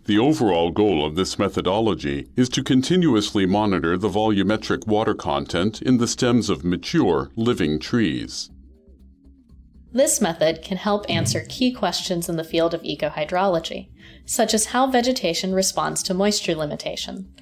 The overall goal of this methodology is to continuously monitor the volumetric water content in the stems of mature, living trees. This method can help answer key questions in the field of ecohydrology, such as how vegetation responds to moisture limitation,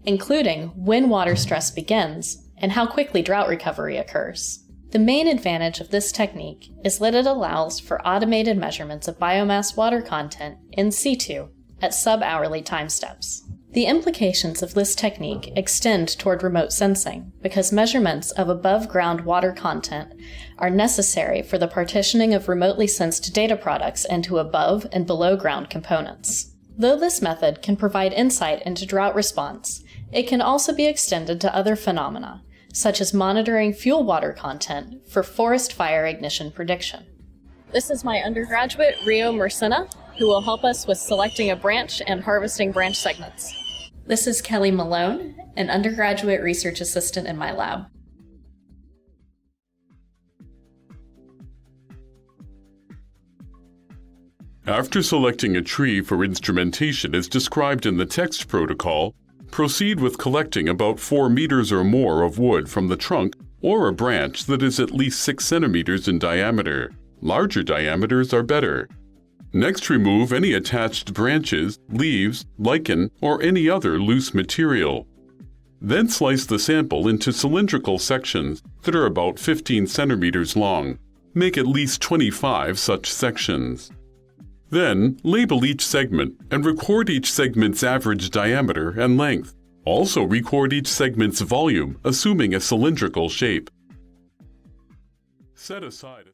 including when water stress begins and how quickly drought recovery occurs. The main advantage of this technique is that it allows for automated measurements of biomass water content in situ at sub-hourly time steps. The implications of this technique extend toward remote sensing because measurements of above-ground water content are necessary for the partitioning of remotely sensed data products into above and below-ground components. Though this method can provide insight into drought response, it can also be extended to other phenomena, such as monitoring fuel water content for forest fire ignition prediction. This is my undergraduate, Rio Mercena, who will help us with selecting a branch and harvesting branch segments. This is Kelly Malone, an undergraduate research assistant in my lab. After selecting a tree for instrumentation as described in the text protocol, proceed with collecting about 4 meters or more of wood from the trunk or a branch that is at least 6 centimeters in diameter. Larger diameters are better. Next, remove any attached branches, leaves, lichen, or any other loose material. Then slice the sample into cylindrical sections that are about 15 centimeters long. Make at least 25 such sections. Then, label each segment and record each segment's average diameter and length. Also record each segment's volume, assuming a cylindrical shape. Set aside